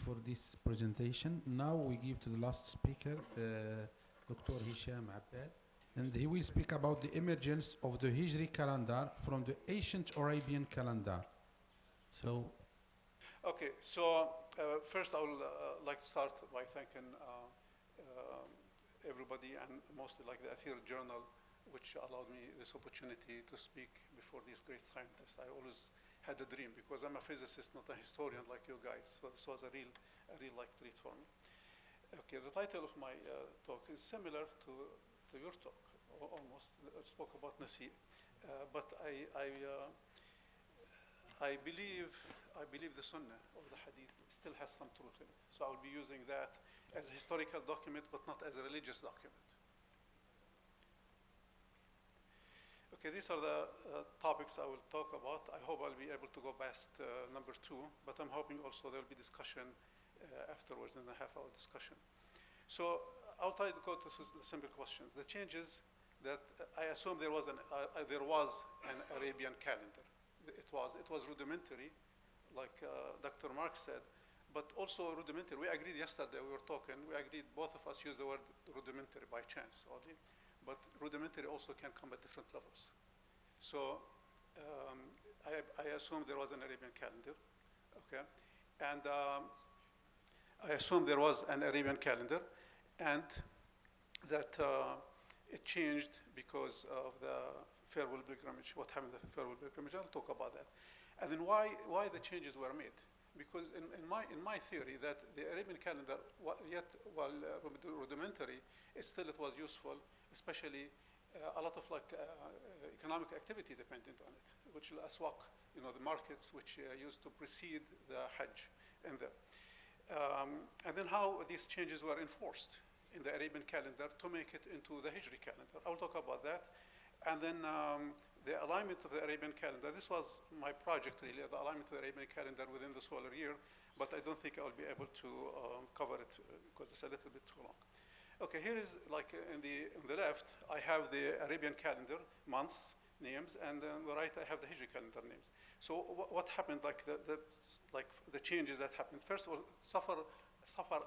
for this presentation. Now we give to the last speaker, Dr. د.هشام Abbad, and he will speak about the emergence of the Hijri calendar from the ancient Arabian calendar. So, okay, so first I would like to start by thanking everybody, and mostly like the Athir Journal, which allowed me this opportunity to speak before these great scientists. I always had a dream, because I'm a physicist, not a historian like you guys. So this was a real like treat for me. Okay, the title of my talk is similar to your talk, almost. I spoke about Nasi, but I believe the Sunnah or the Hadith still has some truth in it. So I will be using that as a historical document, but not as a religious document. Okay, these are the topics I will talk about. I hope I'll be able to go past number 2, but I'm hoping also there will be discussion afterwards in the half-hour discussion. So I'll try to go to the simple questions. The changes that I assume there was an Arabian calendar. It was rudimentary, like Dr. Mark said, but also rudimentary. We agreed yesterday, we were talking, both of us used the word rudimentary by chance only. But rudimentary also can come at different levels. So I assume there was an Arabian calendar, okay? And I assume there was an Arabian calendar, and that it changed because of the farewell pilgrimage, what happened at the farewell pilgrimage. I'll talk about that. And then why the changes were made. Because in my theory that the Arabian calendar, while rudimentary, it was useful, especially a lot of economic activity dependent on it, which al-aswaq, the markets which used to precede the Hajj and and then how these changes were enforced in the Arabian calendar to make it into the Hijri calendar. I'll talk about that. And then the alignment of the Arabian calendar. This was my project, really, the alignment of the Arabian calendar within the solar year, but I don't think I'll be able to cover it because it's a little bit too long. Okay, here is on the left, I have the Arabian calendar, months, names, and on the right, I have the Hijri calendar names. So what happened, the changes that happened. First of all, Safar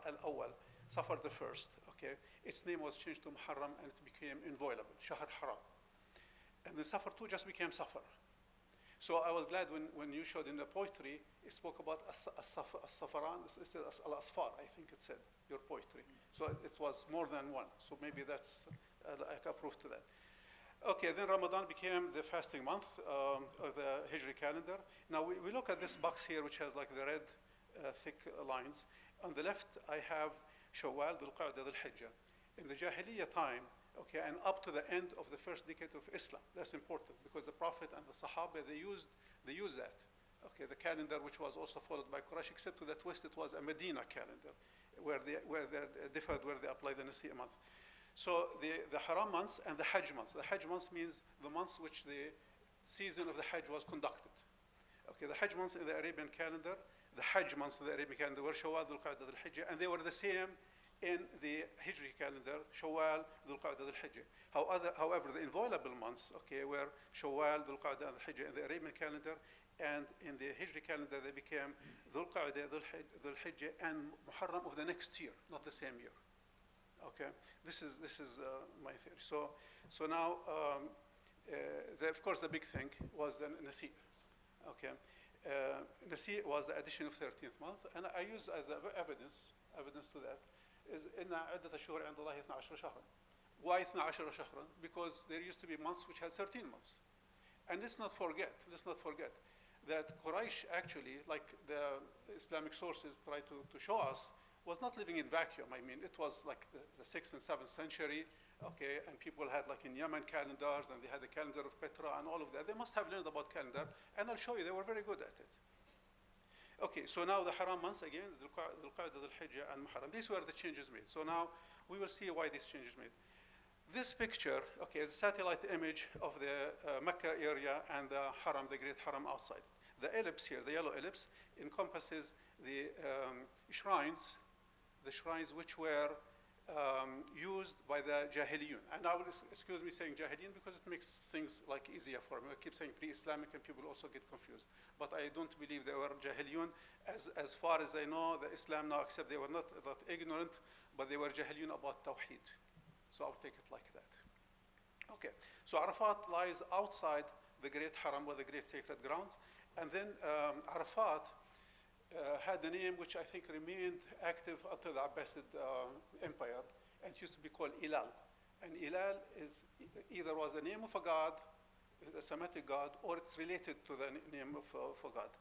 al-Awwal, Safar the first, okay, its name was changed to Muharram and it became inviolable, Shahr Haram. And then Safar 2 just became Safar. So I was glad when you showed in the poetry, it spoke about as-safaran, al-asfar, I think it said, your poetry. So it was more than one. So maybe that's like a proof to that. Okay, then Ramadan became the fasting month of the Hijri calendar. Now we look at this box here, which has the red thick lines. On the left, I have Shawwal, Dhul-Qa'dah, Dhul-Hijjah. In the Jahiliya time, okay, and up to the end of the first decade of Islam. That's important because the Prophet and the Sahaba, they used that. Okay, the calendar which was also followed by Quraysh, except to the twist, it was a Medina calendar where they differed, where they applied the Nasi month. So the Haram months and the Hajj months. The Hajj months means the months which the season of the Hajj was conducted. Okay, the Hajj months in the Arabian calendar, the Hajj months in the Arabian calendar were Shawwal, Dhul-Qa'dah, Dhul-Hijjah, and they were the same in the Hijri calendar, Shawwal, Dhul-Qa'dah, Dhul-Hijjah. However, the inviolable months, okay, were Shawwal, Dhul-Qa'dah, and Dhul-Hijjah in the Arabian calendar, and in the Hijri calendar, they became Dhul-Qa'dah, Dhul-Hijjah, and Muharram of the next year, not the same year. Okay, this is my theory. So now, of course, the big thing was the Nasi. Okay, Nasi was the addition of 13th month, and I use as evidence to that is إن عدة الشهور عند الله 12 شهرا. Why 12 شهرا? Because there used to be months which had 13 months. And let's not forget that Quraysh actually, like the Islamic sources try to show us, was not living in vacuum. I mean, it was like the 6th and 7th century, okay, and people had in Yemen calendars, and they had the calendar of Petra and all of that. They must have learned about calendar, and I'll show you, they were very good at it. Okay, so now the Haram months again, Dhul-Qa'dah, Dhul-Hijjah, and Muharram. These were the changes made. So now we will see why these changes made. This picture, okay, is a satellite image of the Mecca area and the Haram, the Great Haram outside. The ellipse here, the yellow ellipse, encompasses the shrines which were used by the Jahiliyun. And I will excuse me saying Jahiliyun because it makes things like easier for me. I keep saying pre-Islamic and people also get confused. But I don't believe they were Jahiliyun. As far as I know, the Islam now accept they were not ignorant, but they were Jahiliyun about Tawheed. So I'll take it like that. Okay, so Arafat lies outside the great Haram or the great sacred grounds. And then Arafat had a name which I think remained active until the Abbasid Empire, and it used to be called Ilal. And Ilal is either was the name of a god, a Semitic god, or it's related to the name of a god.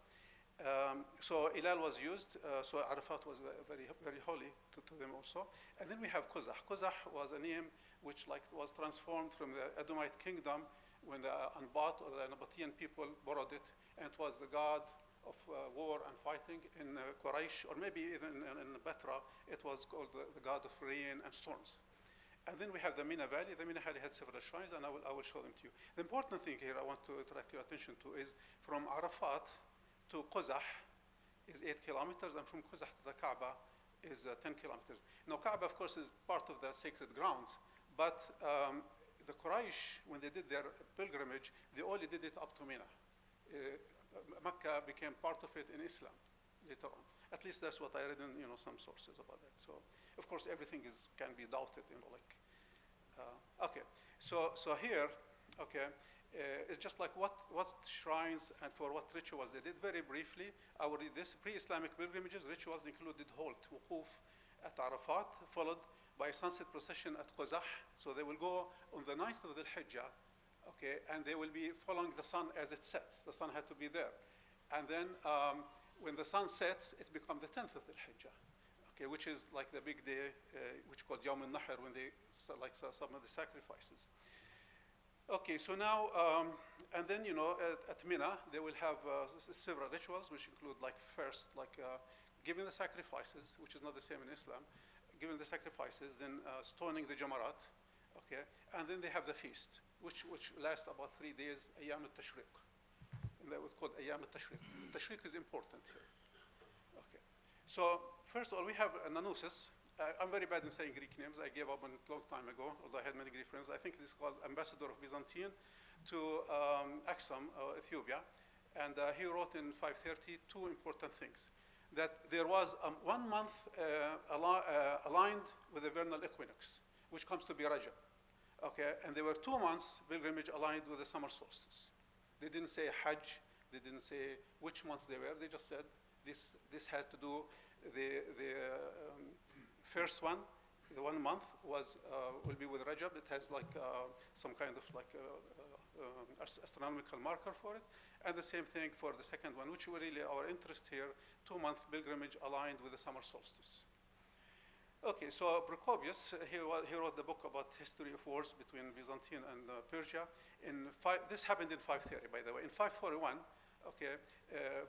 So Ilal was used, so Arafat was very, very holy to them also. And then we have Quzah. Quzah was a name which was transformed from the Edomite kingdom when the Anbat or the Nabatean people borrowed it, and it was the god of war and fighting in Quraysh, or maybe even in Batra, it was called the god of rain and storms. And then we have the Mina Valley. The Mina Valley had several shrines, and I will show them to you. The important thing here I want to attract your attention to is from Arafat to Quzah is 8 kilometers, and from Quzah to the Kaaba is 10 kilometers. Now, Kaaba, of course, is part of the sacred grounds, but the Quraysh, when they did their pilgrimage, they only did it up to Mina. Mecca became part of it in Islam later on. At least that's what I read in some sources about that. So, of course, everything can be doubted. Okay. So here, okay, it's just like what shrines and for what rituals they did. Very briefly, I will read this. Pre-Islamic pilgrimages rituals included halt, wuquf at Arafat, followed by a sunset procession at Quzah. So they will go on the 9th of the Hijjah. Okay, and they will be following the sun as it sets. The sun had to be there. And then when the sun sets, it becomes the 10th of the Hijjah, okay, which is like the big day, which is called Yawm al-Nahr, when they some of the sacrifices. Okay, so now, and then, at Mina, they will have several rituals, which include first, giving the sacrifices, which is not the same in Islam, giving the sacrifices, then stoning the Jamarat, okay, and then they have the feast, which lasts about 3 days, Ayyam al-Tashriq. And that was called Ayyam al-Tashriq. Tashriq is important here. Okay. So, first of all, we have Nanusis. I'm very bad in saying Greek names. I gave up on it a long time ago, although I had many Greek friends. I think this is called Ambassador of Byzantine to Aksum, Ethiopia. And he wrote in 530 two important things. That there was 1 month aligned with the vernal equinox, which comes to be Rajab. Okay, and there were 2 months pilgrimage aligned with the summer solstice. They didn't say Hajj, they didn't say which months they were, they just said this has to do, the first one, the 1 month will be with Rajab. It has some kind of astronomical marker for it. And the same thing for the second one, which were really our interest here, 2-month pilgrimage aligned with the summer solstice. Okay, so Procopius, he wrote the book about history of wars between Byzantine and Persia. This happened in 530, by the way. In 541, okay,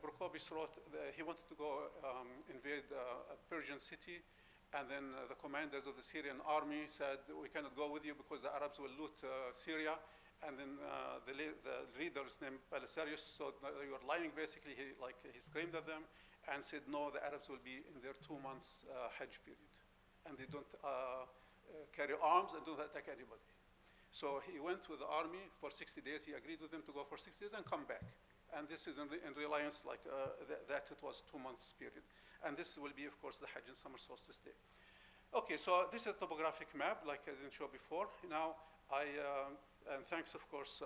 Procopius wrote, he wanted to go invade a Persian city, and then the commanders of the Syrian army said, we cannot go with you because the Arabs will loot Syria. And then the leader is named Belisarius, so you're lying basically. He screamed at them and said, no, the Arabs will be in their 2 months Hajj period. And they don't carry arms and don't attack anybody. So he went with the army for 60 days. He agreed with them to go for 60 days and come back. And this is in reliance that it was 2 months period. And this will be, of course, the Hajj and summer solstice day. Okay, so this is a topographic map, like I didn't show before. Now, and thanks, of course,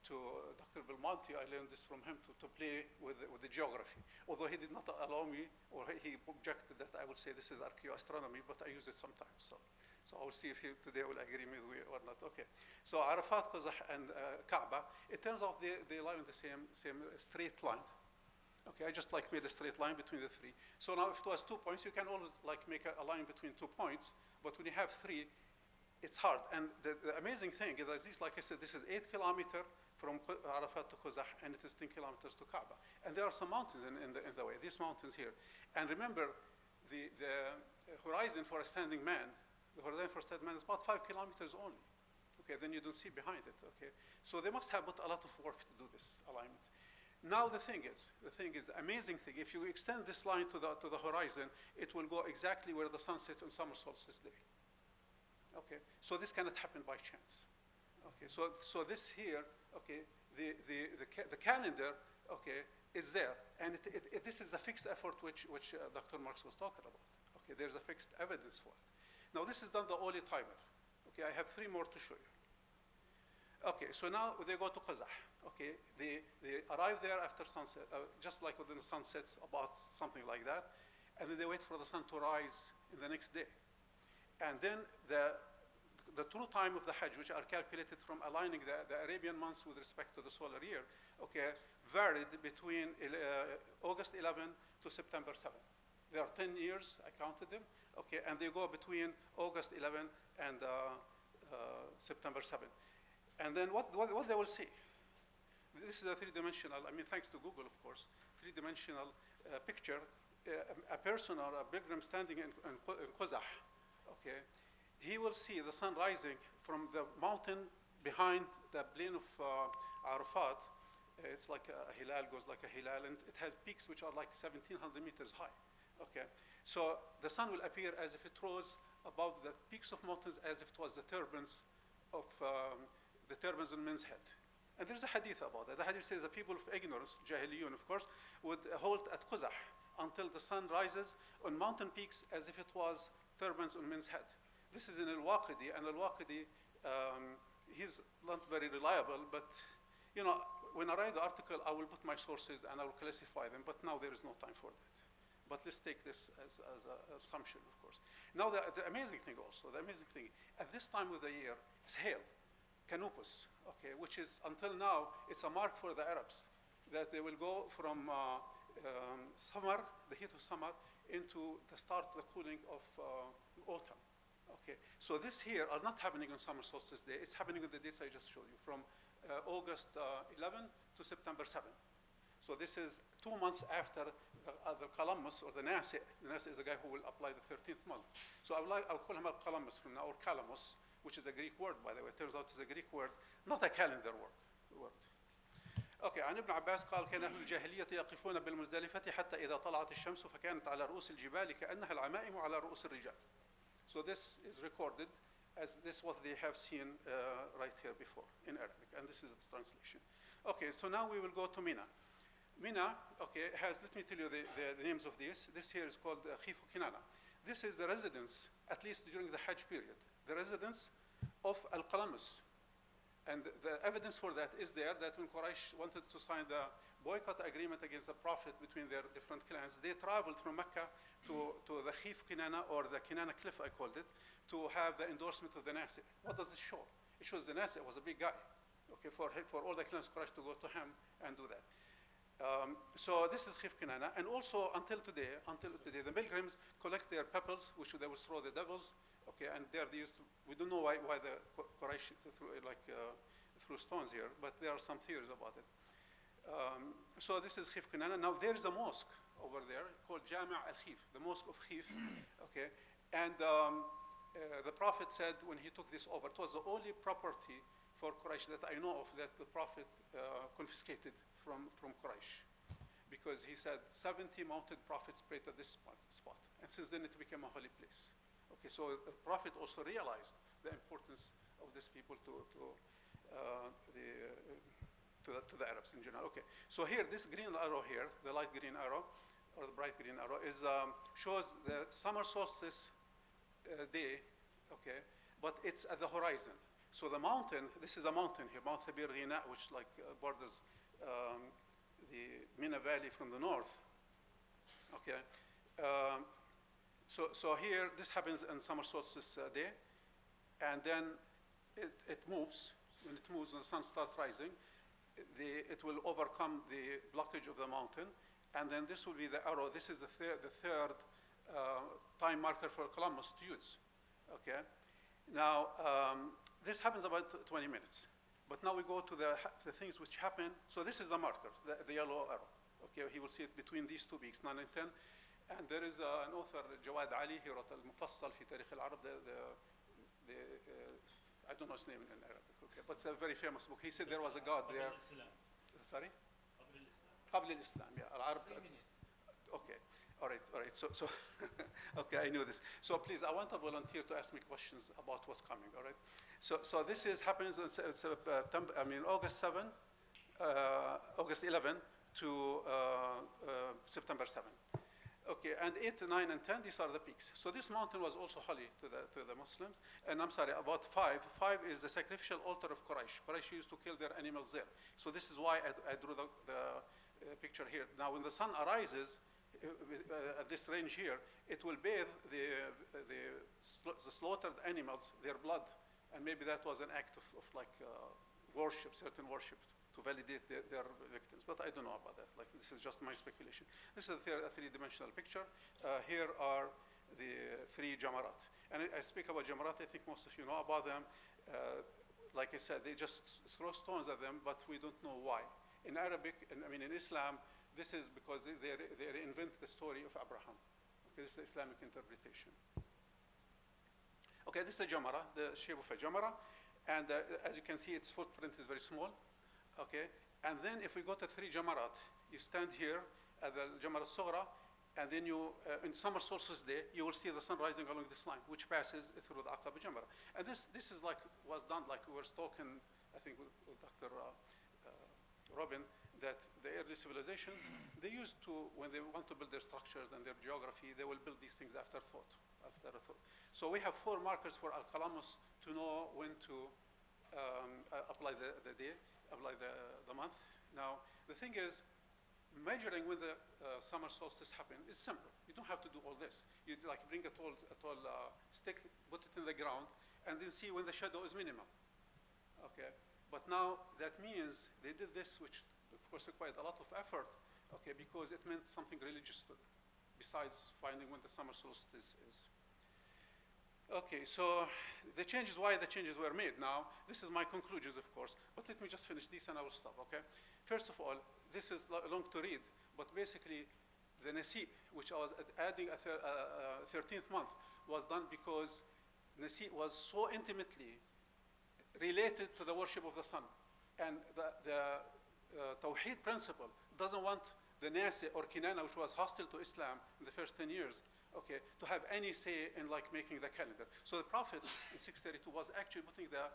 to Dr. Belmonte, I learned this from him to play with the geography. Although he did not allow me, or he objected that I would say this is archaeoastronomy, but I use it sometimes. So I will see if he today will agree with me or not. Okay. So Arafat, Quzah, and Kaaba, it turns out they lie on the same straight line. Okay, I just made a straight line between the 3. So now if it was 2 points, you can always make a line between 2 points, but when you have 3, it's hard. And the amazing thing is that this, like I said, this is 8 kilometers from Arafat to Quzah, and it is 10 kilometers to Kaaba. And there are some mountains in the way, these mountains here. And remember, the horizon for a standing man, is about 5 kilometers only. Okay, then you don't see behind it, okay? So they must have put a lot of work to do this alignment. Now the thing is, the amazing thing, if you extend this line to the horizon, it will go exactly where the sun sets on summer solstice day. Okay, so this cannot happen by chance. Okay, so this here, okay, the calendar, okay, is there, and this is a fixed effort which Dr. Marx was talking about. Okay, there's a fixed evidence for it. Now this is done the only timer. Okay, I have 3 more to show you. Okay, so now they go to Qazah. Okay, they arrive there after sunset, just like when the sun sets, about something like that, and then they wait for the sun to rise in the next day. And then the true time of the Hajj, which are calculated from aligning the Arabian months with respect to the solar year, okay, varied between August 11 to September 7. There are 10 years, I counted them, okay, and they go between August 11 and September 7. And then what they will see, this is a 3-dimensional, I mean, thanks to Google, of course, 3-dimensional picture, a person or a pilgrim standing in Qazah, okay, he will see the sun rising from the mountain behind the plain of Arafat. It's like a hilal, goes like a hilal, and it has peaks which are like 1,700 meters high. Okay, so the sun will appear as if it rose above the peaks of mountains, as if it was the turbans on men's head. And there's a hadith about that. The hadith says the people of ignorance, Jahiliyun of course, would halt at Qazah until the sun rises on mountain peaks as if it was turbans on men's head. This is in Al-Waqidi, and Al-Waqidi, he's not very reliable, but you know, when I write the article, I will put my sources and I will classify them, but now there is no time for that. But let's take this as an assumption, of course. Now the amazing thing also, at this time of the year is hail, canopus, okay, which is until now, it's a mark for the Arabs, that they will go from summer, the heat of summer, into the start, the cooling of autumn. Okay, so this here are not happening on summer solstice day. It's happening with the dates I just showed you, from August 11 to September 7. So this is 2 months after the Columbus or the Nasi. The Nasi is the guy who will apply the 13th month. So I'll call him Columbus from now, or Calamus, which is a Greek word, by the way. It turns out it's a Greek word, not a calendar word. Okay, عن ابن عباس قال كان أهل الجاهلية يقفون بالمزدلفة حتى إذا طلعت الشمس فكانت على رؤوس الجبال كأنها العمائم على رؤوس الرجال. So this is recorded as this what they have seen right here before in Arabic, and this is its translation. Okay, so now we will go to Mina. Mina, okay, has, let me tell you the names of this. This here is called Khifu Kinana. This is the residence, at least during the Hajj period, the residence of Al-Qalamus. And the evidence for that is there, that when Quraysh wanted to sign the boycott agreement against the Prophet between their different clans, they traveled from Mecca to the Khif Kinana, or the Kinana Cliff I called it, to have the endorsement of the Nasi. What does it show? It shows the Nasi was a big guy, okay, for all the clans of Quraysh to go to him and do that. So this is Khif Kinana, and also until today, the pilgrims collect their pebbles, which they will throw the devils. Okay, and there they used to, we don't know why the Quraysh threw stones here, but there are some theories about it. So this is Khif Kinana. Now there is a mosque over there called Jami' al-Khif, the mosque of Khif. Okay, and the Prophet said when he took this over, it was the only property for Quraysh that I know of that the Prophet confiscated from Quraysh, because he said 70 mounted prophets prayed at this spot, and since then it became a holy place. Okay, so the Prophet also realized the importance of these people to the Arabs in general. Okay, so here, this green arrow here, the light green arrow, or the bright green arrow, is shows the summer solstice day, okay, but it's at the horizon. So the mountain, this is a mountain here, Mount Thabir Ghina, which borders the Mina Valley from the north, okay. So here, this happens on summer solstice day, and then it moves. When it moves, when the sun starts rising, it will overcome the blockage of the mountain, and then this will be the arrow. This is the third time marker for Columbus to use. Okay. Now this happens about 20 minutes, but now we go to the things which happen. So this is the marker, the yellow arrow. Okay, he will see it between these 2 peaks, 9 and 10. And there is an author, الجواد, عليه, he wrote المفصل في تاريخ العرب. I don't know his name in Arabic, okay, but it's a very famous book. He said there was a god there. Sorry? قبل الإسلام, yeah, العرب. 3 minutes. Okay, All right. So okay, I knew this. So please, I want a volunteer to ask me questions about what's coming. All right. So this happens on September. I mean August 7, August 11 to September 7. Okay, and 8, 9, and 10, these are the peaks. So this mountain was also holy to the Muslims. And I'm sorry, about 5. 5 is the sacrificial altar of Quraysh. Quraysh used to kill their animals there. So this is why I drew the picture here. Now, when the sun arises at this range here, it will bathe the slaughtered animals, their blood. And maybe that was an act of worship, certain worship, to validate their victims. But I don't know about that. Like, this is just my speculation. This is a three-dimensional picture. Here are the 3 jamarat. And I speak about jamarat, I think most of you know about them. Like I said, they just throw stones at them, but we don't know why. In Arabic, in Islam, this is because they invent the story of Abraham. Okay, this is the Islamic interpretation. Okay, this is a jamara, the shape of a jamara. And as you can see, its footprint is very small. Okay, and then if we go to 3 jamarat, you stand here at the Jamara Sughra, and then you, in summer solstice day, you will see the sun rising along this line, which passes through the Aqaba Jamara. And this is was done, like we were talking, I think, with Dr. Robin, that the early civilizations, they used to, when they want to build their structures and their geography, they will build these things after thought. So we have 4 markers for Al-Qalamus to know when to apply the day, apply the month. Now, the thing is, measuring when the summer solstice happens is simple. You don't have to do all this. You bring a tall stick, put it in the ground, and then see when the shadow is minimum. Okay, but now that means they did this, which of course required a lot of effort. Okay, because it meant something religious to them, besides finding when the summer solstice is. Okay, so why the changes were made. Now, this is my conclusions, of course, but let me just finish this and I will stop, okay? First of all, this is long to read, but basically, the Nasi, which I was adding a 13th month, was done because Nasi was so intimately related to the worship of the sun. And the Tawheed principle doesn't want the Nasi or Kinana, which was hostile to Islam in the first 10 years, okay, to have any say in making the calendar. So the Prophet in 632 was actually putting the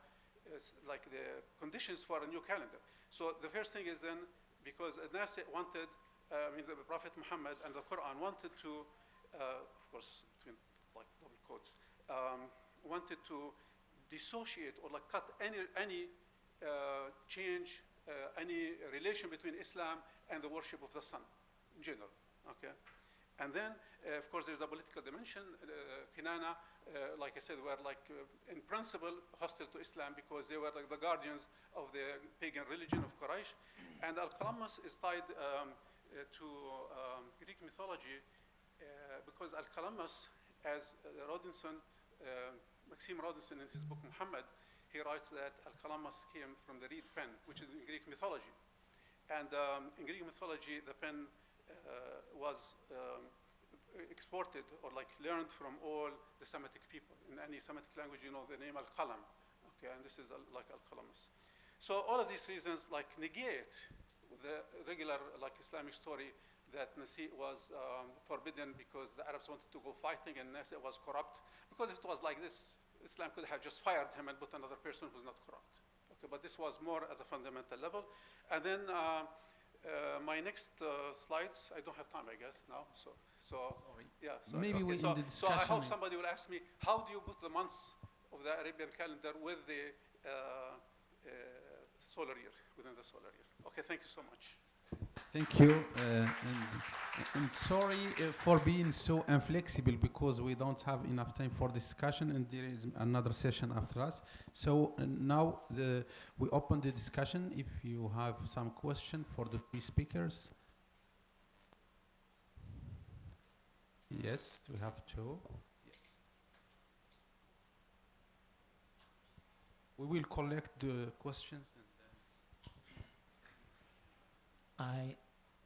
conditions for a new calendar. So the first thing is then, because Nasi wanted, the Prophet Muhammad and the Qur'an wanted to, of course, between double quotes, wanted to dissociate or cut any change, any relation between Islam and the worship of the sun in general, okay? And then, of course, there's a political dimension. Kinana, like I said, were in principle hostile to Islam because they were the guardians of the pagan religion of Quraysh. And Al-Qalamus is tied to Greek mythology because Al-Qalamus, as Maxime Rodinson in his book Muhammad, he writes that Al-Qalamus came from the reed pen, which is in Greek mythology. And in Greek mythology, the pen was exported or learned from all the Semitic people. In any Semitic language, you know the name Al-Qalam, okay, and this is like Al-Qalamus. So all of these reasons negate the regular Islamic story that Nasi was forbidden because the Arabs wanted to go fighting and Nasi was corrupt. Because if it was like this, Islam could have just fired him and put another person who's not corrupt. Okay, but this was more at the fundamental level. And then my next slides, I don't have time, I guess, now. So sorry. Yeah. Sorry. Maybe we so, in the discussion. So I hope somebody will ask me, how do you put the months of the Arabian calendar with the solar year, within the solar year? Okay, thank you so much. Thank you. And sorry for being so inflexible because we don't have enough time for discussion and there is another session after us. So now we open the discussion. If you have some question for the 3 speakers. Yes, we have 2. Yes. We will collect the questions.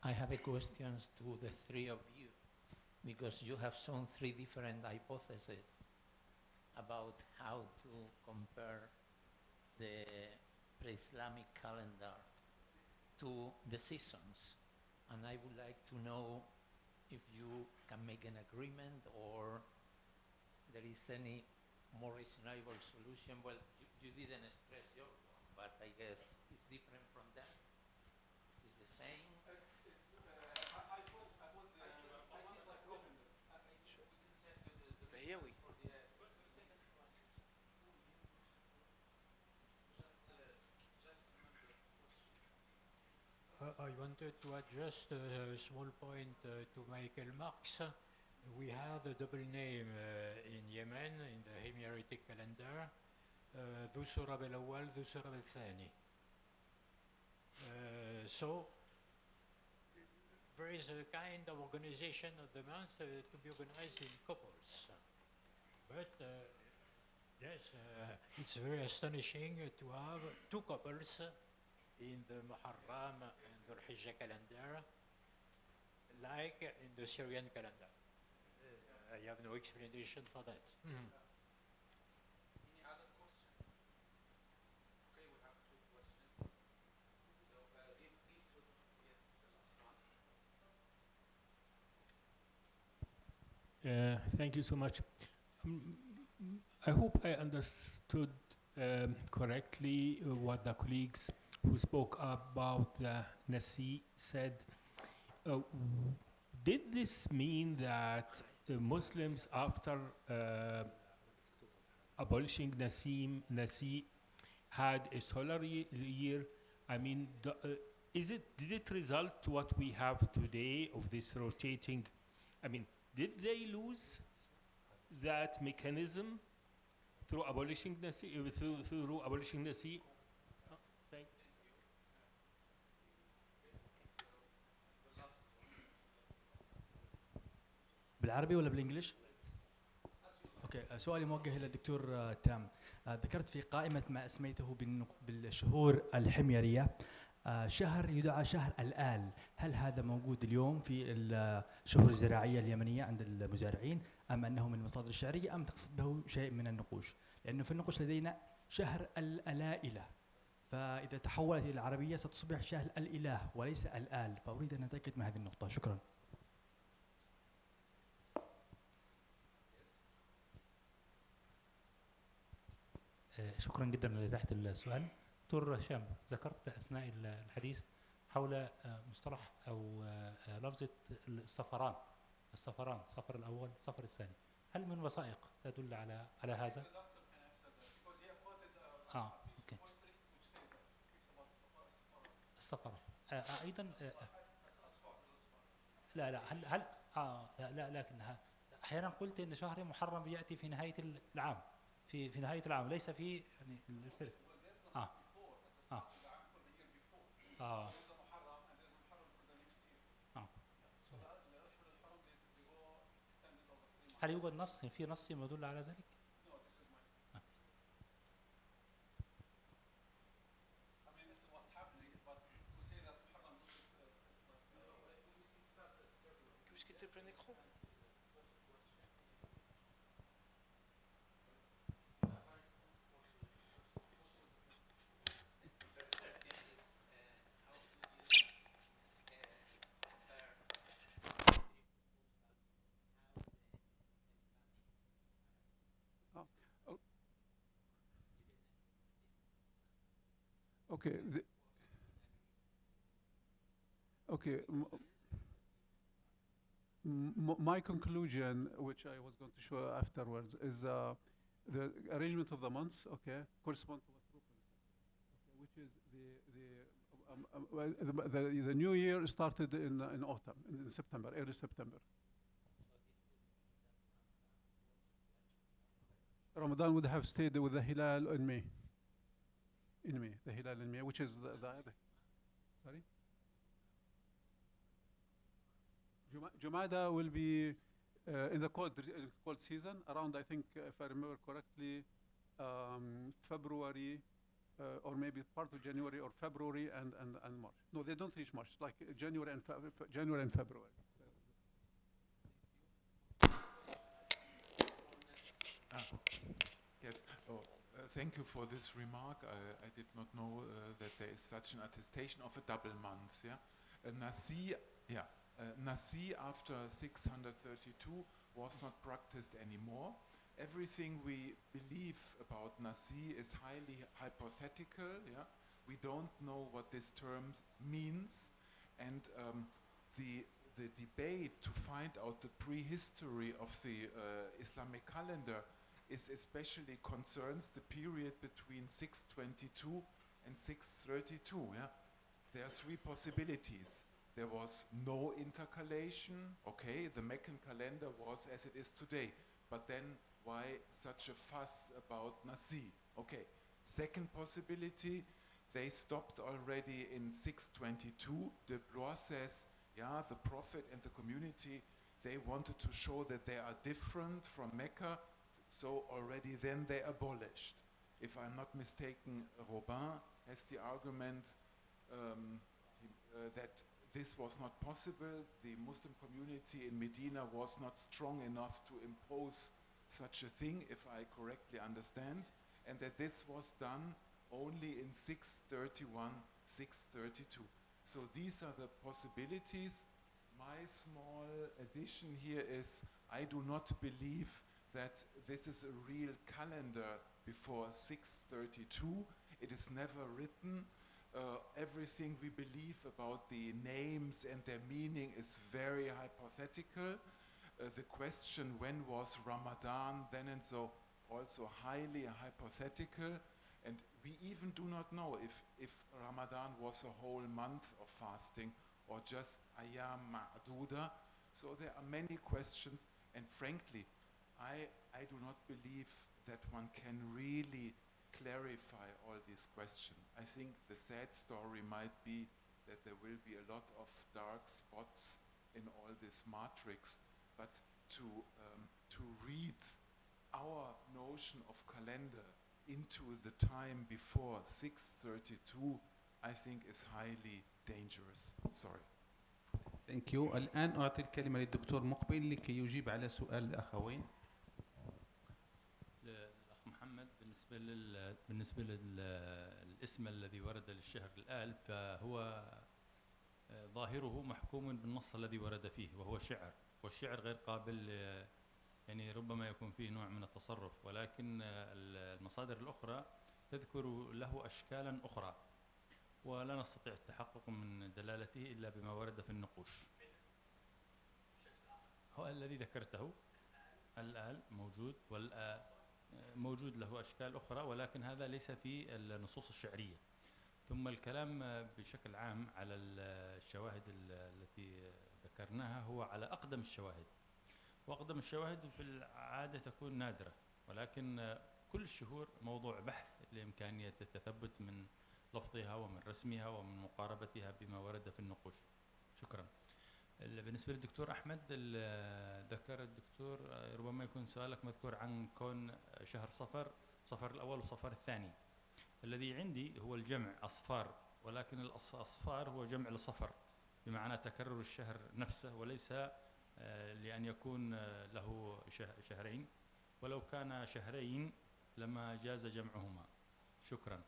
I have a question to the 3 of you, because you have shown 3 different hypotheses about how to compare the pre-Islamic calendar to the seasons. And I would like to know if you can make an agreement or there is any more reasonable solution. Well, you didn't stress your one, but I guess it's different from that. It's the same. Here we. I wanted to add just a small point to Michael Marx. We have a double name in Yemen in the Himyaritic calendar, ذو سرب الأول ذو سرب الثاني. So there is a kind of organization of the month to be organized in couples. But yes, it's very astonishing to have two couples in the Muharram and the Hijjah calendar, like in the Syrian calendar. I have no explanation for that. Any other question? Okay, we have two questions. So give to yes, the last one. Thank you so much. I hope I understood correctly what the colleagues who spoke about the Nasi said. Did this mean that Muslims, after abolishing Nasi, had a solar year? I mean, did it result to what we have today of this rotating? I mean, did they lose that mechanism through abolishing Nasi? Through abolishing Nasi? Thanks. بالعربي ولا بالانجلش؟ اوكي، سؤالي موجه الى الدكتور تام. ذكرت في قائمه ما اسميته بالشهور الحميريه شهر يدعى شهر الآل. هل هذا موجود اليوم في الشهور الزراعيه اليمنيه عند المزارعين، ام انه من المصادر الشعريه، ام تقصد به شيء من النقوش؟ لانه في النقوش لدينا شهر الألائلة، فاذا تحولت الى العربيه ستصبح شهر الاله وليس الآل، فاريد ان اتاكد من هذه النقطه. شكرا. شكرا جدا لإتاحة السؤال. دكتور هشام، ذكرت أثناء الحديث حول مصطلح أو لفظة السفران، السفر الأول السفر الثاني، هل من وثائق تدل على هذا؟ أوكي. السفر أيضا لا هل لا لكنها أحيانا قلت إن شهر محرم يأتي في نهاية العام، في نهاية العام، ليس في يعني الفرس. هل يوجد نص يدل على ذلك؟ Okay. My conclusion, which I was going to show afterwards, is the arrangement of the months. Okay, correspond to what Rupert said. Which is the new year started in autumn, in September, early September. Ramadan would have stayed with the Hilal in May. The Hilal in May, which is the sorry? Jumada will be in the cold season, around, I think, if I remember correctly, February, or maybe part of January or February and March. No, they don't reach March, like January and February. Yes. Thank you for this remark. I did not know that there is such an attestation of a double month. Yeah, Nasi. Yeah, Nasi after 632 was not practiced anymore. Everything we believe about Nasi is highly hypothetical. Yeah? We don't know what this term means, and the debate to find out the prehistory of the Islamic calendar is especially concerns the period between 622 and 632. Yeah? There are three possibilities. There was no intercalation. Okay, the Meccan calendar was as it is today. But then why such a fuss about Nasi? Okay, second possibility, they stopped already in 622. De Blois says, yeah, the Prophet and the community, they wanted to show that they are different from Mecca, so already then they abolished. If I'm not mistaken, Robin has the argument that this was not possible. The Muslim community in Medina was not strong enough to impose such a thing, if I correctly understand, and that this was done only in 631, 632. So these are the possibilities. My small addition here is I do not believe that this is a real calendar before 632. It is never written. Everything we believe about the names and their meaning is very hypothetical. The question when was Ramadan then and so also highly hypothetical, and we even do not know if Ramadan was a whole month of fasting or just ayyam ma'duda. So there are many questions, and frankly I do not believe that one can really clarify all these questions. I think the sad story might be that there will be a lot of dark spots in all this matrix, but to read our notion of calendar into the time before 632, I think is highly dangerous. Sorry. Thank you. الآن أعطي الكلمة للدكتور مقبل لكي يجيب على سؤال الأخوين. الأخ محمد، بالنسبة للاسم الذي ورد للشهر الآل، فهو ظاهره محكوم بالنص الذي ورد فيه وهو شعر، والشعر غير قابل، يعني ربما يكون فيه نوع من التصرف، ولكن المصادر الأخرى تذكر له أشكالا أخرى ولا نستطيع التحقق من دلالته إلا بما ورد في النقوش. هو الذي ذكرته الآل موجود، موجود له أشكال أخرى، ولكن هذا ليس في النصوص الشعرية. ثم الكلام بشكل عام على الشواهد التي ذكرناها هو على أقدم الشواهد، وأقدم الشواهد في العادة تكون نادرة، ولكن كل الشهور موضوع بحث لإمكانية التثبت من لفظها ومن رسمها ومن مقاربتها بما ورد في النقوش. شكرا. بالنسبة للدكتور أحمد، ذكر الدكتور ربما يكون سؤالك مذكور عن كون شهر صفر الأول وصفر الثاني. الذي عندي هو الجمع أصفار، ولكن الأصفار هو جمع لصفر بمعنى تكرر الشهر نفسه، وليس لأن يكون له شهرين، ولو كان شهرين لما جاز جمعهما. شكرا.